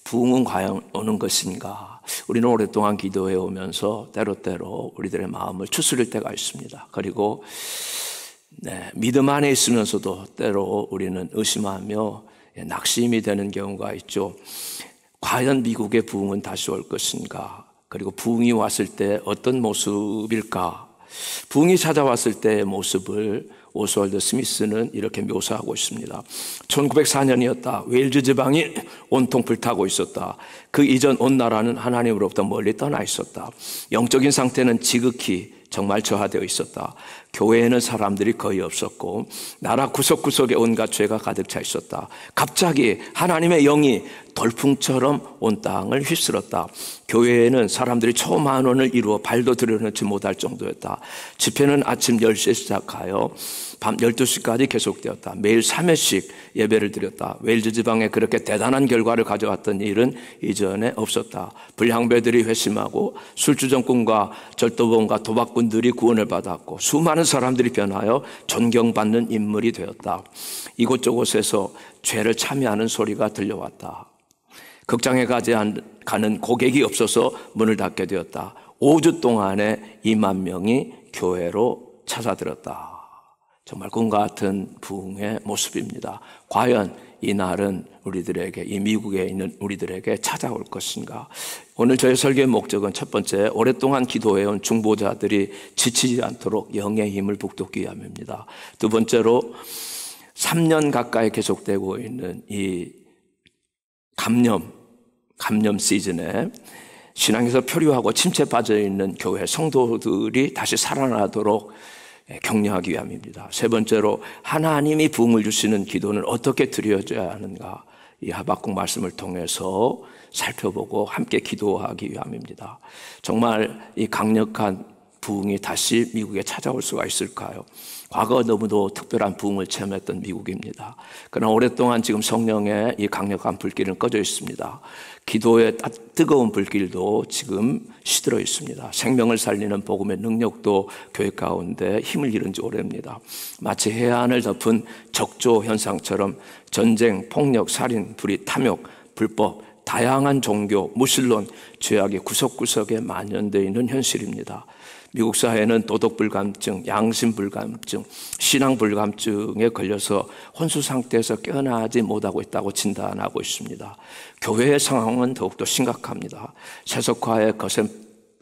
부흥은 과연 오는 것인가? 우리는 오랫동안 기도해 오면서 때로때로 우리들의 마음을 추스릴 때가 있습니다. 그리고 믿음 안에 있으면서도 때로 우리는 의심하며 낙심이 되는 경우가 있죠. 과연 미국의 부흥은 다시 올 것인가? 그리고 부흥이 왔을 때 어떤 모습일까? 부흥이 찾아왔을 때의 모습을 오스월드 스미스는 이렇게 묘사하고 있습니다. 1904년이었다. 웨일즈 지방이 온통 불타고 있었다. 그 이전 온 나라는 하나님으로부터 멀리 떠나 있었다. 영적인 상태는 지극히 정말 저하되어 있었다. 교회에는 사람들이 거의 없었고 나라 구석구석에 온갖 죄가 가득 차 있었다. 갑자기 하나님의 영이 돌풍처럼 온 땅을 휩쓸었다. 교회에는 사람들이 초만원을 이루어 발도 들여놓지 못할 정도였다. 집회는 아침 10시에 시작하여 밤 12시까지 계속되었다. 매일 3회씩 예배를 드렸다. 웨일즈 지방에 그렇게 대단한 결과를 가져왔던 일은 이전에 없었다. 불량배들이 회심하고 술주정꾼과 절도범과 도박꾼들이 구원을 받았고 수많은 사람들이 변하여 존경받는 인물이 되었다. 이곳저곳에서 죄를 참여하는 소리가 들려왔다. 극장에 가는 고객이 없어서 문을 닫게 되었다. 5주 동안에 2만 명이 교회로 찾아들었다. 정말 꿈과 같은 부흥의 모습입니다. 과연 이 날은 우리들에게, 이 미국에 있는 우리들에게 찾아올 것인가? 오늘 저의 설교의 목적은 첫 번째, 오랫동안 기도해온 중보자들이 지치지 않도록 영의 힘을 북돋기 위함입니다. 두 번째로 3년 가까이 계속되고 있는 이 감염 시즌에 신앙에서 표류하고 침체에 빠져있는 교회 성도들이 다시 살아나도록 격려하기 위함입니다. 세 번째로 하나님이 부흥을 주시는 기도는 어떻게 드려져야 하는가, 이 하박국 말씀을 통해서 살펴보고 함께 기도하기 위함입니다. 정말 이 강력한 부흥이 다시 미국에 찾아올 수가 있을까요? 과거 너무도 특별한 부흥을 체험했던 미국입니다. 그러나 오랫동안 지금 성령의 이 강력한 불길은 꺼져 있습니다. 기도의 뜨거운 불길도 지금 시들어 있습니다. 생명을 살리는 복음의 능력도 교회 가운데 힘을 잃은 지 오래입니다. 마치 해안을 덮은 적조 현상처럼 전쟁, 폭력, 살인, 불의, 탐욕, 불법, 다양한 종교, 무신론, 죄악이 구석구석에 만연되어 있는 현실입니다. 미국 사회는 도덕불감증, 양심불감증, 신앙불감증에 걸려서 혼수 상태에서 깨어나지 못하고 있다고 진단하고 있습니다. 교회의 상황은 더욱더 심각합니다. 세속화의 거센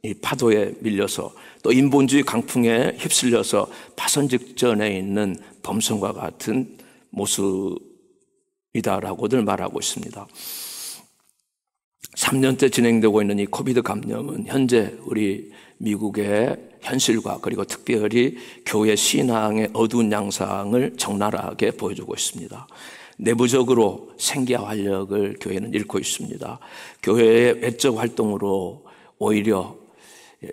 이 파도에 밀려서 또 인본주의 강풍에 휩쓸려서 파손 직전에 있는 범성과 같은 모습이다라고들 말하고 있습니다. 3년째 진행되고 있는 이 코비드 감염은 현재 우리 미국의 현실과 그리고 특별히 교회 신앙의 어두운 양상을 적나라하게 보여주고 있습니다. 내부적으로 생기와 활력을 교회는 잃고 있습니다. 교회의 외적 활동으로 오히려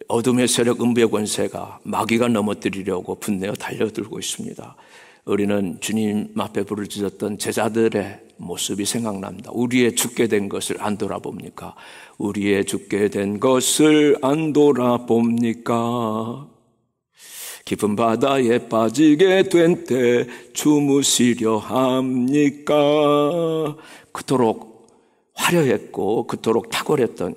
어둠의 세력, 음부의 권세가 마귀가 넘어뜨리려고 분내어 달려들고 있습니다. 우리는 주님 앞에 불을 지졌던 제자들의 모습이 생각납니다. 우리의 죽게 된 것을 안 돌아봅니까? 우리의 죽게 된 것을 안 돌아봅니까? 깊은 바다에 빠지게 된 때 주무시려 합니까? 그토록 화려했고 그토록 탁월했던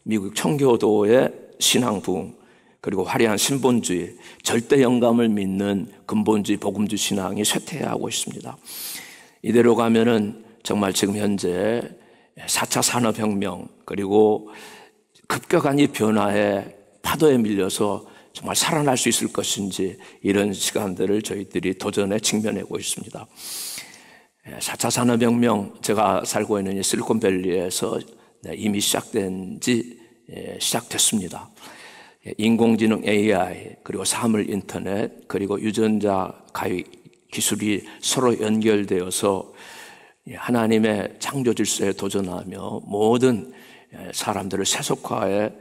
미국 청교도의 신앙 부흥, 그리고 화려한 신본주의, 절대 영감을 믿는 근본주의 복음주의 신앙이 쇠퇴하고 있습니다. 이대로 가면은 정말 지금 현재 4차 산업혁명 그리고 급격한 이 변화의 파도에 밀려서 정말 살아날 수 있을 것인지, 이런 시간들을 저희들이 도전에 직면하고 있습니다. 4차 산업혁명, 제가 살고 있는 이 실리콘밸리에서 이미 시작됐습니다. 인공지능 AI, 그리고 사물 인터넷, 그리고 유전자 가위 기술이 서로 연결되어서 하나님의 창조 질서에 도전하며 모든 사람들을 세속화의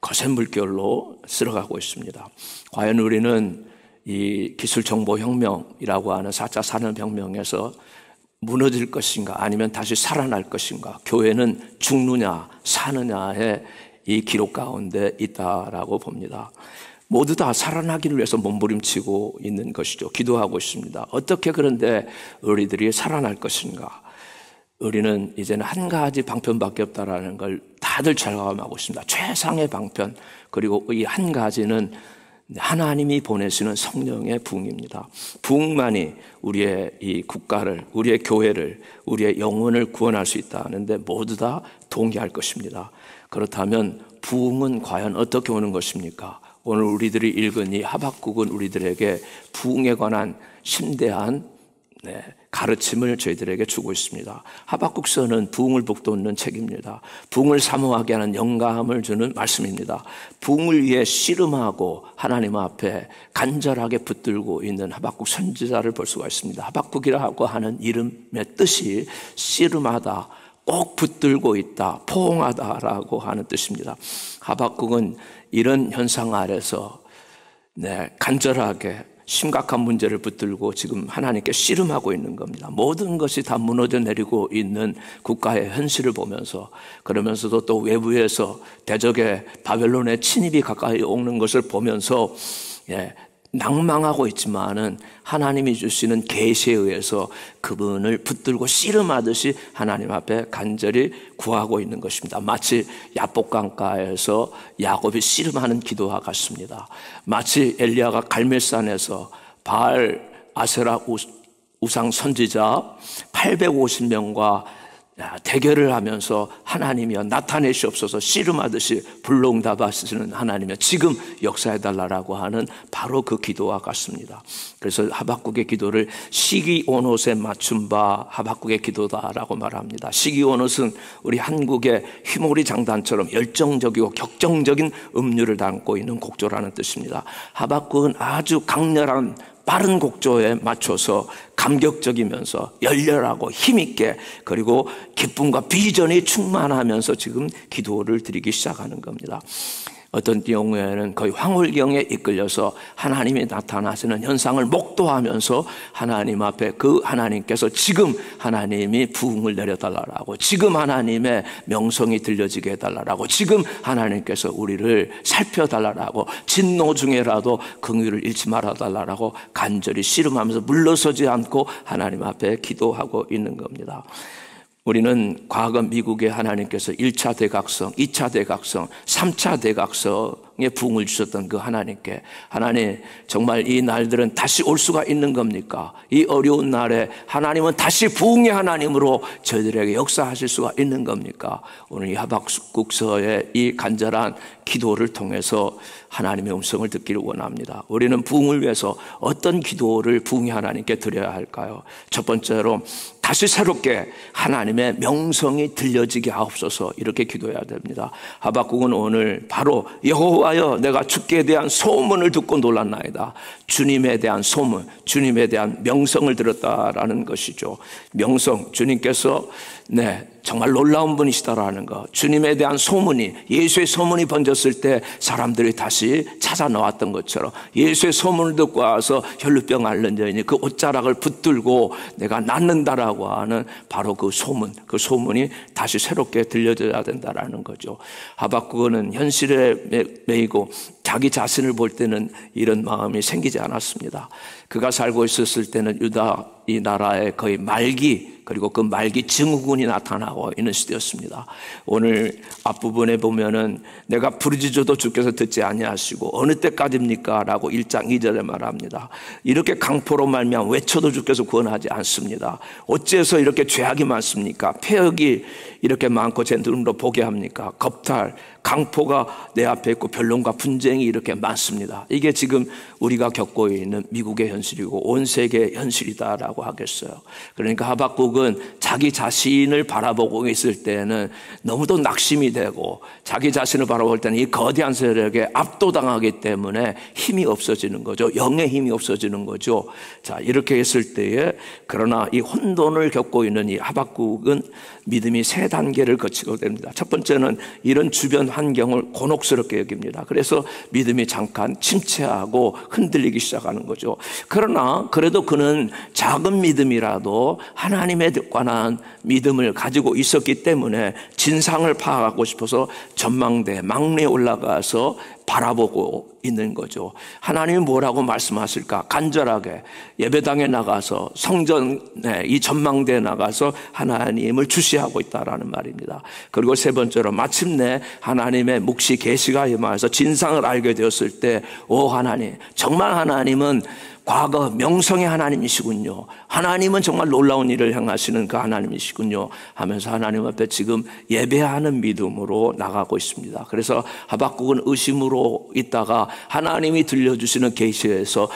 거센 물결로 쓸어가고 있습니다. 과연 우리는 이 기술 정보 혁명이라고 하는 4차 산업혁명에서 무너질 것인가, 아니면 다시 살아날 것인가? 교회는 죽느냐 사느냐의 이 기록 가운데 있다라고 봅니다. 모두 다 살아나기를 위해서 몸부림치고 있는 것이죠. 기도하고 있습니다. 어떻게 그런데 우리들이 살아날 것인가? 우리는 이제는 한 가지 방편밖에 없다라는 걸 다들 절감하고 있습니다. 최상의 방편. 그리고 이 한 가지는 하나님이 보내시는 성령의 부흥입니다. 부흥만이 우리의 이 국가를, 우리의 교회를, 우리의 영혼을 구원할 수 있다 하는데 모두 다 동의할 것입니다. 그렇다면 부흥은 과연 어떻게 오는 것입니까? 오늘 우리들이 읽은 이 하박국은 우리들에게 부흥에 관한 심대한 가르침을 저희들에게 주고 있습니다. 하박국서는 부흥을 북돋는 책입니다. 부흥을 사모하게 하는 영감을 주는 말씀입니다. 부흥을 위해 씨름하고 하나님 앞에 간절하게 붙들고 있는 하박국 선지자를 볼 수가 있습니다. 하박국이라고 하는 이름의 뜻이 씨름하다, 꼭 붙들고 있다, 포옹하다라고 하는 뜻입니다. 하박국은 이런 현상 아래서 간절하게 심각한 문제를 붙들고 지금 하나님께 씨름하고 있는 겁니다. 모든 것이 다 무너져 내리고 있는 국가의 현실을 보면서, 그러면서도 또 외부에서 대적의 바벨론의 침입이 가까이 오는 것을 보면서 낭망하고 있지만은 하나님이 주시는 계시에 의해서 그분을 붙들고 씨름하듯이 하나님 앞에 간절히 구하고 있는 것입니다. 마치 야복강가에서 야곱이 씨름하는 기도와 같습니다. 마치 엘리야가 갈멜산에서 바알 아세라 우상 선지자 850명과 대결을 하면서 하나님이여 나타내시옵소서 씨름하듯이 불능답하시는 하나님이여 지금 역사해달라고 하는 바로 그 기도와 같습니다. 그래서 하박국의 기도를 시기온옷에 맞춘 바 하박국의 기도다라고 말합니다. 시기온옷은 우리 한국의 휘모리 장단처럼 열정적이고 격정적인 음률을 담고 있는 곡조라는 뜻입니다. 하박국은 아주 강렬한 빠른 곡조에 맞춰서 감격적이면서 열렬하고 힘있게, 그리고 기쁨과 비전이 충만하면서 지금 기도를 드리기 시작하는 겁니다. 어떤 경우에는 거의 황홀경에 이끌려서 하나님이 나타나시는 현상을 목도하면서 하나님 앞에 그 하나님께서 지금 하나님이 부흥을 내려달라고, 지금 하나님의 명성이 들려지게 해달라고, 지금 하나님께서 우리를 살펴달라고, 진노 중에라도 긍휼을 잃지 말아달라고 간절히 씨름하면서 물러서지 않고 하나님 앞에 기도하고 있는 겁니다. 우리는 과거 미국에 하나님께서 1차 대각성, 2차 대각성, 3차 대각성의 부흥을 주셨던 그 하나님께, 하나님 정말 이 날들은 다시 올 수가 있는 겁니까? 이 어려운 날에 하나님은 다시 부흥의 하나님으로 저희들에게 역사하실 수가 있는 겁니까? 오늘 이 하박국서의 이 간절한 기도를 통해서 하나님의 음성을 듣기를 원합니다. 우리는 부흥을 위해서 어떤 기도를 부흥의 하나님께 드려야 할까요? 첫 번째로 다시 새롭게 하나님의 명성이 들려지게 하옵소서, 이렇게 기도해야 됩니다. 하박국은 오늘 바로 여호와여 내가 주께 대한 소문을 듣고 놀랐나이다. 주님에 대한 소문, 주님에 대한 명성을 들었다라는 것이죠. 명성, 주님께서 정말 놀라운 분이시다라는 것, 주님에 대한 소문이, 예수의 소문이 번졌을 때 사람들이 다시 찾아 나왔던 것처럼 예수의 소문을 듣고 와서 혈루병 앓는 여인이 그 옷자락을 붙들고 내가 낫는다라고 하는 바로 그 소문, 그 소문이 다시 새롭게 들려져야 된다라는 거죠. 하박국은 현실에 매이고 자기 자신을 볼 때는 이런 마음이 생기지 않았습니다. 그가 살고 있었을 때는 유다 이 나라의 거의 말기, 그리고 그 말기 증후군이 나타나고 있는 시대였습니다. 오늘 앞부분에 보면은 내가 부르짖어도 주께서 듣지 아니하시고 어느 때까지입니까? 라고 1장 2절에 말합니다. 이렇게 강포로 말미암아 외쳐도 주께서 구원하지 않습니다. 어째서 이렇게 죄악이 많습니까? 폐역이 이렇게 많고 제 눈으로 보게 합니까? 겁탈, 강포가 내 앞에 있고 변론과 분쟁이 이렇게 많습니다. 이게 지금 우리가 겪고 있는 미국의 현실이고 온 세계의 현실이다라고 하겠어요. 그러니까 하박국은 자기 자신을 바라보고 있을 때는 너무도 낙심이 되고, 자기 자신을 바라볼 때는 이 거대한 세력에 압도당하기 때문에 힘이 없어지는 거죠. 영의 힘이 없어지는 거죠. 자, 이렇게 했을 때에, 그러나 이 혼돈을 겪고 있는 이 하박국은 믿음이 세 단계를 거치게 됩니다. 첫 번째는 이런 주변 환경을 곤혹스럽게 여깁니다. 그래서 믿음이 잠깐 침체하고 흔들리기 시작하는 거죠. 그러나 그래도 그는 작은 믿음이라도 하나님의 하나님에 관한 믿음을 가지고 있었기 때문에 진상을 파악하고 싶어서 전망대 망리에 올라가서 바라보고 있는 거죠. 하나님이 뭐라고 말씀하실까? 간절하게 예배당에 나가서 성전에 이 전망대에 나가서 하나님을 주시하고 있다라는 말입니다. 그리고 세 번째로 마침내 하나님의 묵시 계시가 임하여서 진상을 알게 되었을 때 오 하나님, 정말 하나님은 과거 명성의 하나님이시군요. 하나님은 정말 놀라운 일을 행하시는 그 하나님이시군요 하면서 하나님 앞에 지금 예배하는 믿음으로 나가고 있습니다. 그래서 하박국은 의심으로 있다가 하나님이 들려주시는 계시에서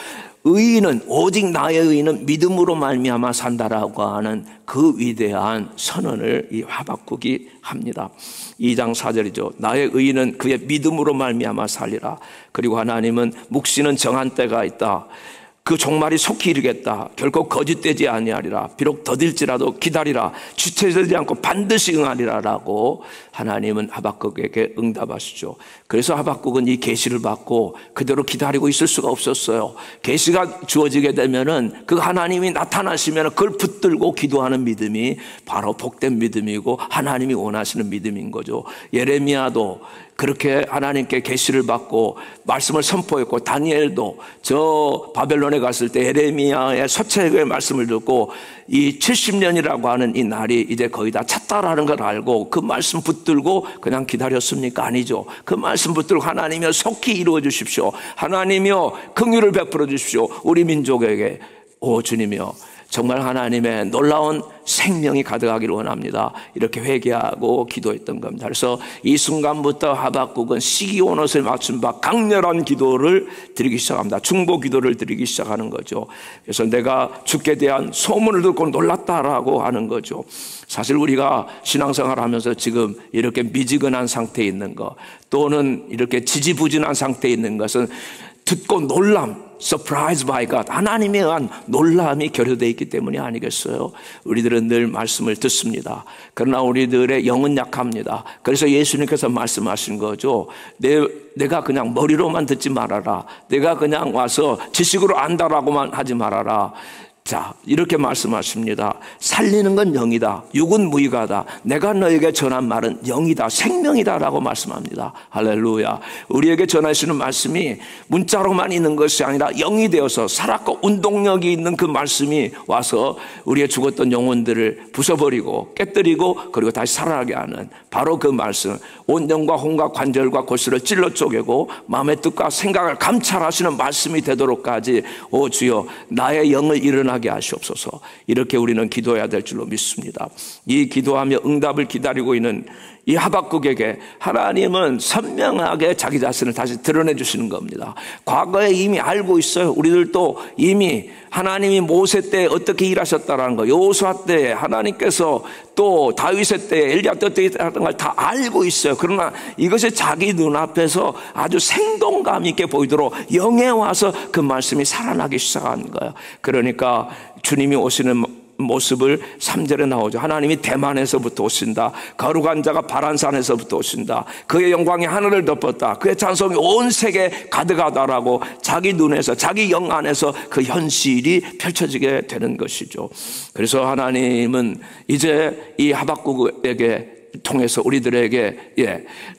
의인은, 오직 나의 의인은 믿음으로 말미암아 산다라고 하는 그 위대한 선언을 이 하박국이 합니다. 2장 4절이죠. 나의 의인은 그의 믿음으로 말미암아 살리라. 그리고 하나님은 묵시는 정한 때가 있다. 그 종말이 속히 이르겠다. 결코 거짓되지 아니하리라. 비록 더딜지라도 기다리라. 주체되지 않고 반드시 응하리라 라고 하나님은 하박국에게 응답하시죠. 그래서 하박국은 이 계시를 받고 그대로 기다리고 있을 수가 없었어요. 계시가 주어지게 되면은 그 하나님이 나타나시면 그걸 붙들고 기도하는 믿음이 바로 복된 믿음이고 하나님이 원하시는 믿음인 거죠. 예레미야도 그렇게 하나님께 계시를 받고 말씀을 선포했고, 다니엘도 저 바벨론에 갔을 때 예레미야의 서책의 말씀을 듣고 이 70년이라고 하는 이 날이 이제 거의 다 찼다라는 걸 알고 그 말씀 붙들고 그냥 기다렸습니까? 아니죠. 그 말씀 붙들고 하나님이여 속히 이루어 주십시오. 하나님이여 긍휼을 베풀어 주십시오. 우리 민족에게. 오 주님이여, 정말 하나님의 놀라운 생명이 가득하기를 원합니다. 이렇게 회개하고 기도했던 겁니다. 그래서 이 순간부터 하박국은 시기온 옷을 맞춘 바 강렬한 기도를 드리기 시작합니다. 중보 기도를 드리기 시작하는 거죠. 그래서 내가 주께 대한 소문을 듣고 놀랐다라고 하는 거죠. 사실 우리가 신앙생활을 하면서 지금 이렇게 미지근한 상태에 있는 것, 또는 이렇게 지지부진한 상태에 있는 것은 듣고 놀람, surprised by God, 하나님에 의한 놀람이 결여되어 있기 때문이 아니겠어요? 우리들은 늘 말씀을 듣습니다. 그러나 우리들의 영은 약합니다. 그래서 예수님께서 말씀하신 거죠. 내가 그냥 머리로만 듣지 말아라. 내가 그냥 와서 지식으로 안다라고만 하지 말아라. 자, 이렇게 말씀하십니다. 살리는 건 영이다. 육은 무익하다. 내가 너에게 전한 말은 영이다. 생명이다 라고 말씀합니다. 할렐루야. 우리에게 전하시는 말씀이 문자로만 있는 것이 아니라 영이 되어서 살았고 운동력이 있는 그 말씀이 와서 우리의 죽었던 영혼들을 부숴버리고 깨뜨리고 그리고 다시 살아나게 하는 바로 그 말씀. 온 영과 혼과 관절과 골수를 찔러 쪼개고 마음의 뜻과 생각을 감찰하시는 말씀이 되도록까지 오 주여 나의 영을 일어나게 하시옵소서. 이렇게 우리는 기도해야 될 줄로 믿습니다. 이 기도하며 응답을 기다리고 있는 이 하박국에게 하나님은 선명하게 자기 자신을 다시 드러내 주시는 겁니다. 과거에 이미 알고 있어요. 우리들도 이미 하나님이 모세 때 어떻게 일하셨다라는 거, 여호수아 때 하나님께서 또 다윗의 때 엘리야 때 어떻게 했던 걸 다 알고 있어요. 그러나 이것이 자기 눈앞에서 아주 생동감 있게 보이도록 영에 와서 그 말씀이 살아나기 시작한 거예요. 그러니까 주님이 오시는 모습을 3절에 나오죠. 하나님이 대만에서부터 오신다. 거룩한 자가 바란산에서부터 오신다. 그의 영광이 하늘을 덮었다. 그의 찬송이 온 세계에 가득하다라고 자기 눈에서, 자기 영 안에서 그 현실이 펼쳐지게 되는 것이죠. 그래서 하나님은 이제 이 하박국에게 통해서 우리들에게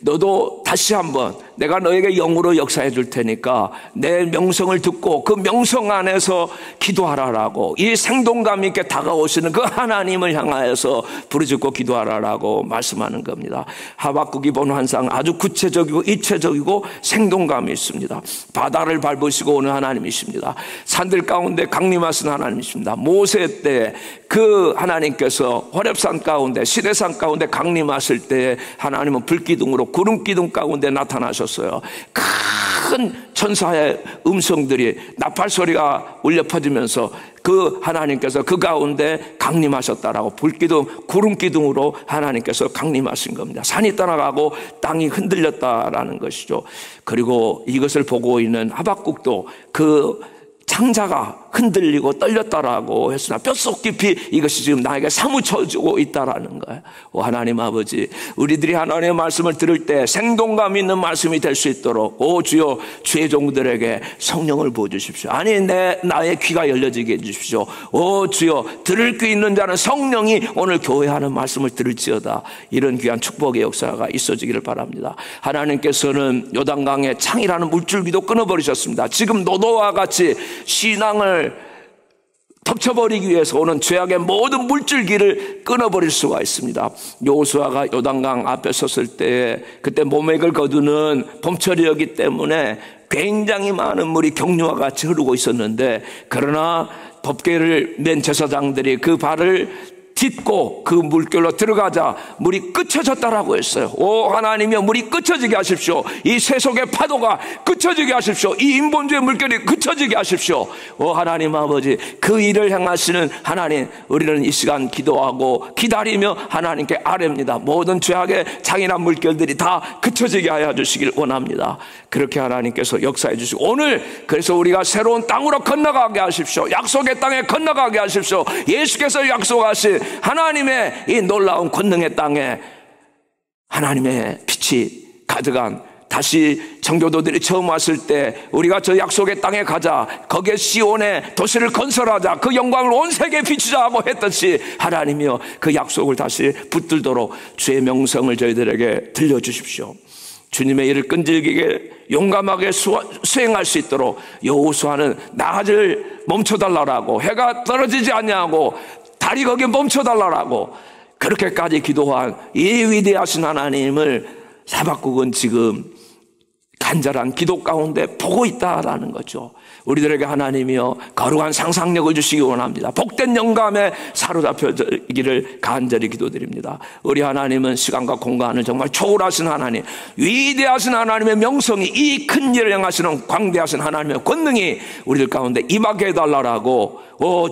너도 다시 한번 내가 너에게 영으로 역사해 줄 테니까 내 명성을 듣고 그 명성 안에서 기도하라라고, 이 생동감 있게 다가오시는 그 하나님을 향하여서 부르짖고 기도하라라고 말씀하는 겁니다. 하박국이 본 환상 아주 구체적이고 입체적이고 생동감이 있습니다. 바다를 밟으시고 오는 하나님이십니다. 산들 가운데 강림하신 하나님이십니다. 모세 때 그 하나님께서 호렙산 가운데 시내산 가운데 강림하실 때 하나님은 불기둥으로 구름기둥 가운데 나타나셨어요. 큰 천사의 음성들이 나팔 소리가 울려 퍼지면서 그 하나님께서 그 가운데 강림하셨다라고, 불기둥 구름기둥으로 하나님께서 강림하신 겁니다. 산이 떠나가고 땅이 흔들렸다라는 것이죠. 그리고 이것을 보고 있는 하박국도 그 창자가 흔들리고 떨렸다라고 했으나 뼛속 깊이 이것이 지금 나에게 사무쳐지고 있다라는 거예요. 하나님 아버지, 우리들이 하나님의 말씀을 들을 때 생동감 있는 말씀이 될 수 있도록 주여 주의 종들에게 성령을 부어주십시오. 아니 나의 귀가 열려지게 해주십시오. 주여 들을 귀 있는 자는 성령이 오늘 교회 하는 말씀을 들을지어다. 이런 귀한 축복의 역사가 있어지기를 바랍니다. 하나님께서는 요단강의 창이라는 물줄기도 끊어버리셨습니다. 지금 노도와 같이 신앙을 덮쳐버리기 위해서 오는 죄악의 모든 물줄기를 끊어버릴 수가 있습니다. 여호수아가 요단강 앞에 섰을 때 그때 모맥을 거두는 봄철이었기 때문에 굉장히 많은 물이 경류와 같이 흐르고 있었는데, 그러나 법궤를 맨 제사장들이 그 발을 딛고 그 물결로 들어가자 물이 끄쳐졌다라고 했어요. 하나님이여, 물이 끄쳐지게 하십시오. 이 세속의 파도가 끄쳐지게 하십시오. 이 인본주의 물결이 끄쳐지게 하십시오. 하나님 아버지, 그 일을 행하시는 하나님, 우리는 이 시간 기도하고 기다리며 하나님께 아뢰입니다. 모든 죄악의 장인한 물결들이 다 끄쳐지게 하여 주시길 원합니다. 그렇게 하나님께서 역사해 주시고, 오늘 그래서 우리가 새로운 땅으로 건너가게 하십시오. 약속의 땅에 건너가게 하십시오. 예수께서 약속하신 하나님의 이 놀라운 권능의 땅에 하나님의 빛이 가득한, 다시 청교도들이 처음 왔을 때 우리가 저 약속의 땅에 가자, 거기에 시온의 도시를 건설하자, 그 영광을 온 세계에 비추자 하고 했듯이 하나님이여, 그 약속을 다시 붙들도록 주의 명성을 저희들에게 들려주십시오. 주님의 일을 끈질기게 용감하게 수행할 수 있도록 여호수아는 낮을 멈춰달라고, 해가 떨어지지 않냐고, 달이 거기에 멈춰달라고 그렇게까지 기도한 이 위대하신 하나님을 하박국은 지금 간절한 기도 가운데 보고 있다라는 거죠. 우리들에게 하나님이여 거룩한 상상력을 주시기 원합니다. 복된 영감에 사로잡혀지기를 간절히 기도드립니다. 우리 하나님은 시간과 공간을 정말 초월하신 하나님, 위대하신 하나님의 명성이, 이 큰 일을 행하시는 광대하신 하나님의 권능이 우리들 가운데 임하게 해달라고,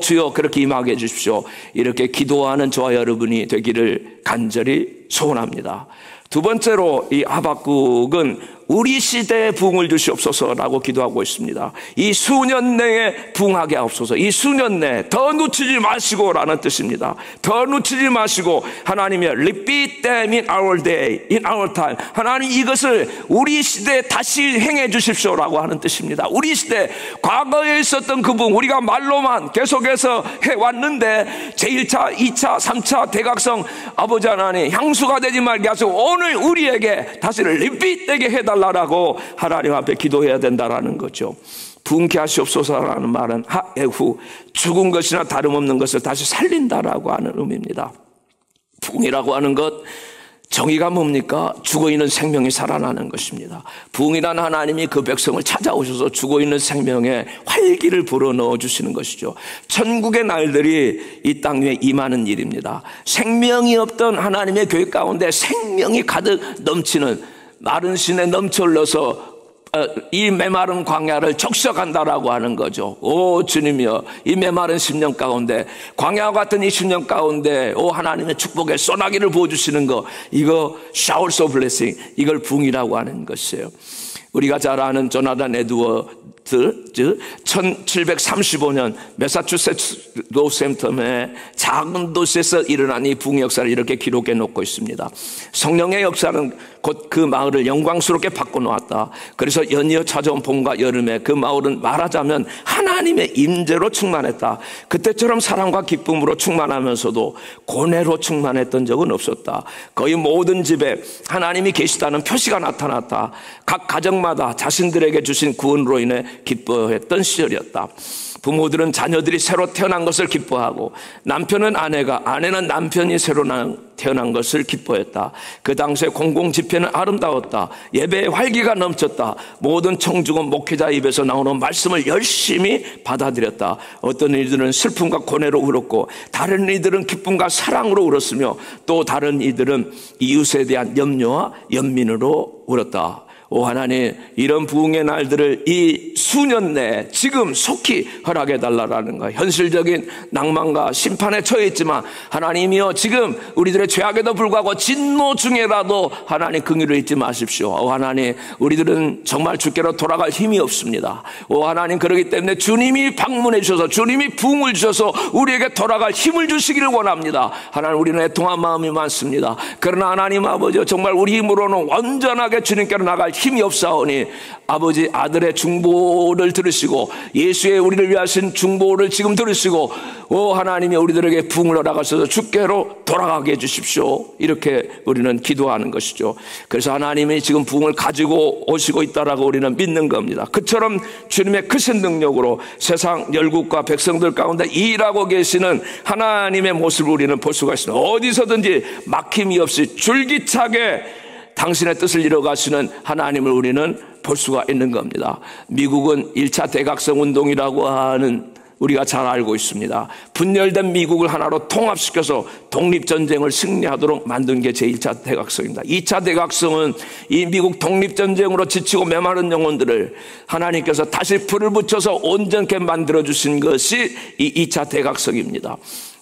주여 그렇게 임하게 해주십시오. 이렇게 기도하는 저와 여러분이 되기를 간절히 소원합니다. 두 번째로 이 하박국은 우리 시대에 부흥을 주시옵소서라고 기도하고 있습니다. 이 수년 내에 부흥하게 하옵소서. 이 수년 내에 더 놓치지 마시고라는 뜻입니다. 더 놓치지 마시고, 하나님이 repeat them in our day, in our time. 하나님 이것을 우리 시대에 다시 행해 주십시오라고 하는 뜻입니다. 우리 시대, 과거에 있었던 그 부흥, 우리가 말로만 계속해서 해왔는데 제1차, 2차, 3차 대각성 아버지 하나님 향수가 되지 말게 하시고, 오늘 우리에게 다시 repeat 되게 해달라고 하나님 앞에 기도해야 된다라는 거죠. 부흥케 하시옵소서라는 말은 하에후, 죽은 것이나 다름없는 것을 다시 살린다라고 하는 의미입니다. 부흥이라고 하는 것, 정의가 뭡니까? 죽어있는 생명이 살아나는 것입니다. 부흥이라는 하나님이 그 백성을 찾아오셔서 죽어있는 생명에 활기를 불어넣어 주시는 것이죠. 천국의 날들이 이 땅 위에 임하는 일입니다. 생명이 없던 하나님의 교회 가운데 생명이 가득 넘치는, 마른 신에 넘쳐 흘러서 이 메마른 광야를 적셔간다라고 하는 거죠. 주님이여, 이 메마른 10년 가운데, 광야와 같은 이 10년 가운데 하나님의 축복의 소나기를 부어주시는 거, 이거 showers of blessing, 이걸 부흥이라고 하는 것이에요. 우리가 잘 아는 조나단 에드워드, 1735년 매사추세츠 로샘텀의 작은 도시에서 일어난 이 부흥 역사를 이렇게 기록해 놓고 있습니다. 성령의 역사는 곧 그 마을을 영광스럽게 바꿔놓았다. 그래서 연이어 찾아온 봄과 여름에 그 마을은 말하자면 하나님의 임재로 충만했다. 그때처럼 사랑과 기쁨으로 충만하면서도 고뇌로 충만했던 적은 없었다. 거의 모든 집에 하나님이 계시다는 표시가 나타났다. 각 가정마다 자신들에게 주신 구원으로 인해 기뻐했던 시절이었다. 부모들은 자녀들이 새로 태어난 것을 기뻐하고, 남편은 아내가, 아내는 남편이 새로 태어난 것을 기뻐했다. 그 당시에 공공집회는 아름다웠다. 예배에 활기가 넘쳤다. 모든 청중은 목회자 입에서 나오는 말씀을 열심히 받아들였다. 어떤 이들은 슬픔과 고뇌로 울었고, 다른 이들은 기쁨과 사랑으로 울었으며, 또 다른 이들은 이웃에 대한 염려와 연민으로 울었다. 오 하나님, 이런 부흥의 날들을 이 수년 내에 지금 속히 허락해 달라라는 거예요. 현실적인 낭만과 심판에 처해 있지만 하나님이여, 지금 우리들의 죄악에도 불구하고 진노 중에라도 하나님 긍휼을 잊지 마십시오. 오 하나님, 우리들은 정말 주께로 돌아갈 힘이 없습니다. 오 하나님, 그렇기 때문에 주님이 방문해 주셔서, 주님이 부흥을 주셔서 우리에게 돌아갈 힘을 주시기를 원합니다. 하나님, 우리는 애통한 마음이 많습니다. 그러나 하나님 아버지, 정말 우리 힘으로는 완전하게 주님께로 나갈 힘이 없사오니 아버지, 아들의 중보를 들으시고 예수의 우리를 위하신 중보를 지금 들으시고, 오 하나님이 우리들에게 부흥을 허락하셔서 주께로 돌아가게 해주십시오. 이렇게 우리는 기도하는 것이죠. 그래서 하나님이 지금 부흥을 가지고 오시고 있다라고 우리는 믿는 겁니다. 그처럼 주님의 크신 능력으로 세상 열국과 백성들 가운데 일하고 계시는 하나님의 모습을 우리는 볼 수가 있습니다. 어디서든지 막힘이 없이 줄기차게 당신의 뜻을 이뤄가시는 하나님을 우리는 볼 수가 있는 겁니다. 미국은 1차 대각성 운동이라고 하는, 우리가 잘 알고 있습니다. 분열된 미국을 하나로 통합시켜서 독립전쟁을 승리하도록 만든 게 제1차 대각성입니다. 2차 대각성은 이 미국 독립전쟁으로 지치고 메마른 영혼들을 하나님께서 다시 불을 붙여서 온전케 만들어주신 것이 이 2차 대각성입니다.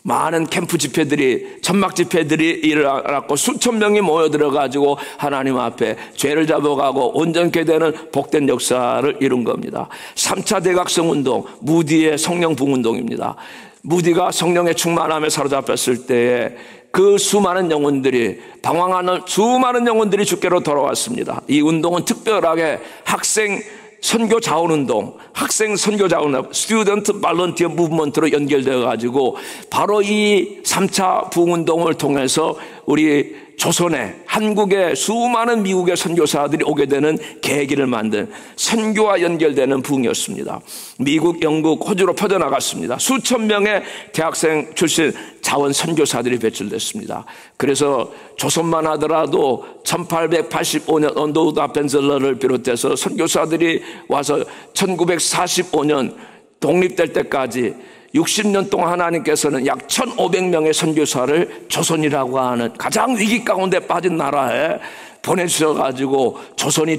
많은 캠프 집회들이, 천막 집회들이 일어났고 수천 명이 모여들어가지고 하나님 앞에 죄를 잡아가고 온전케 되는 복된 역사를 이룬 겁니다. 3차 대각성 운동, 무디의 성령 부흥 운동입니다. 무디가 성령의 충만함에 사로잡혔을 때에 그 수많은 영혼들이, 방황하는 수많은 영혼들이 주께로 돌아왔습니다. 이 운동은 특별하게 학생 선교 자원 운동, 학생 선교 자원, 스튜던트 발런티어 무브먼트로 연결되어 가지고 바로 이 3차 부흥 운동을 통해서 우리 조선에, 한국에 수많은 미국의 선교사들이 오게 되는 계기를 만든 선교와 연결되는 부흥이었습니다. 미국, 영국, 호주로 퍼져나갔습니다. 수천 명의 대학생 출신 자원 선교사들이 배출됐습니다. 그래서 조선만 하더라도 1885년 언더우드 벤슬러를 비롯해서 선교사들이 와서 1945년 독립될 때까지 60년 동안 하나님께서는 약 1,500명의 선교사를 조선이라고 하는 가장 위기 가운데 빠진 나라에 보내주셔가지고 조선이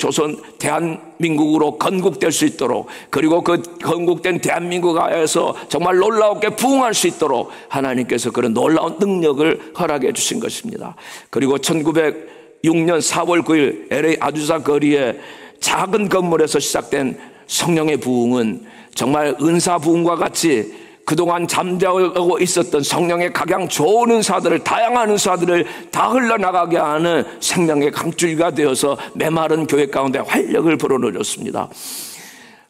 대한민국으로 건국될 수 있도록, 그리고 그 건국된 대한민국에서 정말 놀라웠게 부흥할 수 있도록 하나님께서 그런 놀라운 능력을 허락해 주신 것입니다. 그리고 1906년 4월 9일 LA 아주사 거리에 작은 건물에서 시작된 성령의 부흥은 정말 은사 부흥과 같이 그동안 잠자고 있었던 성령의 각양 좋은 은사들을, 다양한 은사들을 다 흘러나가게 하는 생명의 강줄기가 되어서 메마른 교회 가운데 활력을 불어넣었습니다.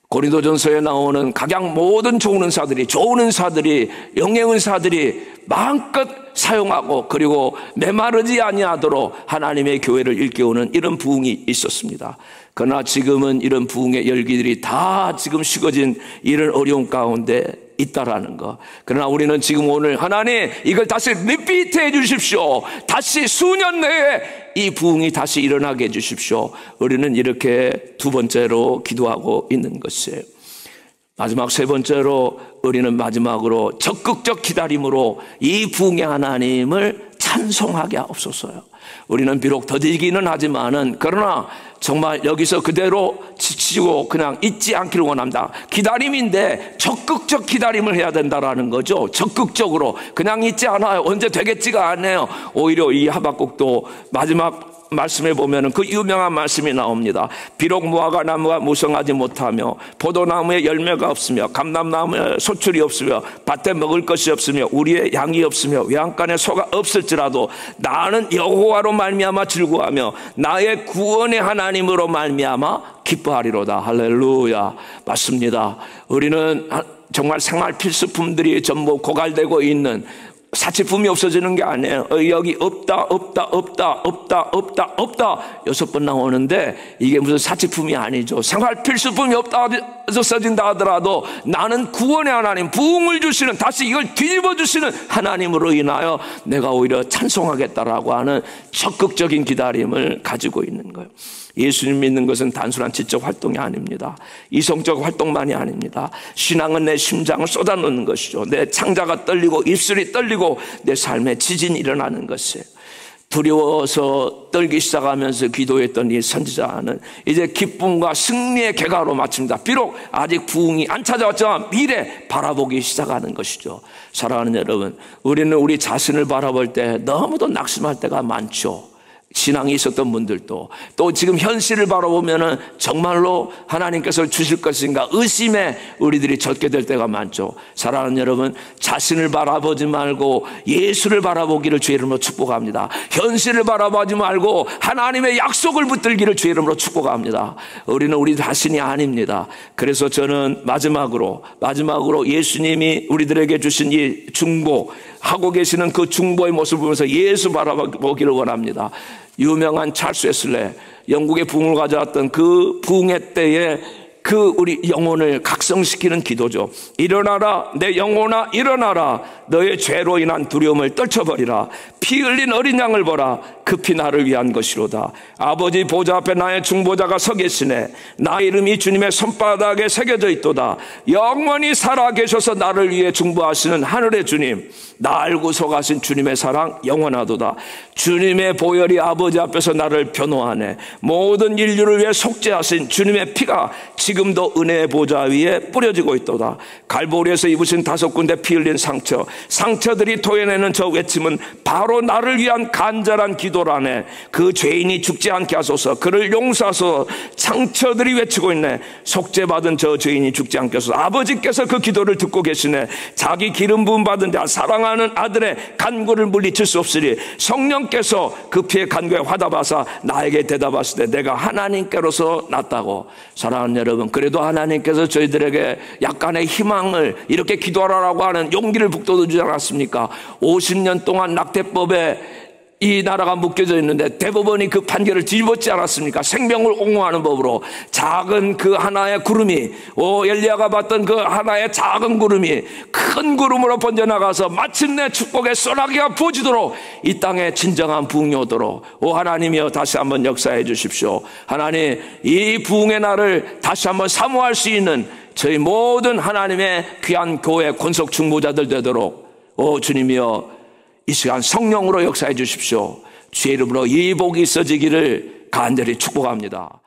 고린도전서에 나오는 각양 모든 좋은 은사들이, 영의 은사들이 마음껏 사용하고, 그리고 메마르지 아니하도록 하나님의 교회를 일깨우는 이런 부흥이 있었습니다. 그러나 지금은 이런 부흥의 열기들이 다 지금 식어진 이런 어려운 가운데 있다라는 거. 그러나 우리는 지금 오늘 하나님, 이걸 다시 리피트 해 주십시오. 다시 수년 내에 이 부흥이 다시 일어나게 해 주십시오. 우리는 이렇게 두 번째로 기도하고 있는 것이에요. 마지막 세 번째로 우리는 마지막으로 적극적 기다림으로 이 부흥의 하나님을 찬송하게 하옵소서요. 우리는 비록 더디기는 하지만은, 그러나 정말 여기서 그대로 지치고 그냥 잊지 않기를 원합니다. 기다림인데 적극적 기다림을 해야 된다라는 거죠. 적극적으로 그냥 잊지 않아요. 언제 되겠지가 않아요. 오히려 이 하박국도 마지막 말씀에 보면은 그 유명한 말씀이 나옵니다. 비록 무화과 나무가 무성하지 못하며 포도나무에 열매가 없으며 감람나무에 소출이 없으며 밭에 먹을 것이 없으며 우리의 양이 없으며 외양간에 소가 없을지라도 나는 여호와로 말미암아 즐거워하며 나의 구원의 하나님으로 말미암아 기뻐하리로다. 할렐루야. 맞습니다. 우리는 정말 생활 필수품들이 전부 고갈되고 있는, 사치품이 없어지는 게 아니에요. 여기 없다 6번 나오는데 이게 무슨 사치품이 아니죠. 생활 필수품이 없어진다 하더라도 나는 구원의 하나님, 부흥을 주시는, 다시 이걸 뒤집어 주시는 하나님으로 인하여 내가 오히려 찬송하겠다라고 하는 적극적인 기다림을 가지고 있는 거예요. 예수님 믿는 것은 단순한 지적 활동이 아닙니다. 이성적 활동만이 아닙니다. 신앙은 내 심장을 쏟아놓는 것이죠. 내 창자가 떨리고 입술이 떨리고 내 삶에 지진이 일어나는 것이에요. 두려워서 떨기 시작하면서 기도했던 이 선지자는 이제 기쁨과 승리의 궤가로 마칩니다. 비록 아직 부흥이 안 찾아왔지만 미래 바라보기 시작하는 것이죠. 사랑하는 여러분, 우리는 우리 자신을 바라볼 때 너무도 낙심할 때가 많죠. 신앙이 있었던 분들도 또 지금 현실을 바라보면은 정말로 하나님께서 주실 것인가 의심에 우리들이 젖게 될 때가 많죠. 사랑하는 여러분, 자신을 바라보지 말고 예수를 바라보기를 주의 이름으로 축복합니다. 현실을 바라보지 말고 하나님의 약속을 붙들기를 주의 이름으로 축복합니다. 우리는 우리 자신이 아닙니다. 그래서 저는 마지막으로 예수님이 우리들에게 주신 이 중보, 하고 계시는 그 중보의 모습을 보면서 예수 바라보기를 원합니다. 유명한 찰스 웨슬레, 영국의 부흥을 가져왔던 그 부흥의 때에 그 우리 영혼을 각성시키는 기도죠. 일어나라 내 영혼아 일어나라, 너의 죄로 인한 두려움을 떨쳐버리라. 피 흘린 어린 양을 보라, 급히 나를 위한 것이로다. 아버지 보좌 앞에 나의 중보자가 서 계시네. 나의 이름이 주님의 손바닥에 새겨져 있도다. 영원히 살아계셔서 나를 위해 중보하시는 하늘의 주님, 나 알고서 가신 주님의 사랑 영원하도다. 주님의 보혈이 아버지 앞에서 나를 변호하네. 모든 인류를 위해 속죄하신 주님의 피가 지금도 은혜의 보좌 위에 뿌려지고 있도다. 갈보리에서 입으신 5군데 피 흘린 상처들이 토해내는 저 외침은 바로 나를 위한 간절한 기도라네. 그 죄인이 죽지 않게 하소서. 그를 용서하소서. 상처들이 외치고 있네. 속죄받은 저 죄인이 죽지 않게 하소서. 아버지께서 그 기도를 듣고 계시네. 자기 기름 부음 받은 자 사랑하는 아들의 간구를 물리칠 수 없으리 성령께서 그 피의 간구에 화답하사 나에게 대답하시되 내가 하나님께로서 났다고. 사랑하는 여러분, 그래도 하나님께서 저희들에게 약간의 희망을 이렇게 기도하라고 하는 용기를 북돋워주지 않았습니까? 50년 동안 낙태법에 이 나라가 묶여져 있는데 대법원이 그 판결을 뒤집었지 않았습니까? 생명을 옹호하는 법으로 작은 그 하나의 구름이, 엘리야가 봤던 그 하나의 작은 구름이 큰 구름으로 번져나가서 마침내 축복의 소나기가 부어지도록 이 땅에 진정한 부흥이 오도록 하나님이여 다시 한번 역사해 주십시오. 하나님, 이 부흥의 날을 다시 한번 사모할 수 있는 저희 모든 하나님의 귀한 교회 권속 중보자들 되도록 주님이여 이 시간 성령으로 역사해 주십시오. 주의 이름으로 이 복이 있어지기를 간절히 축복합니다.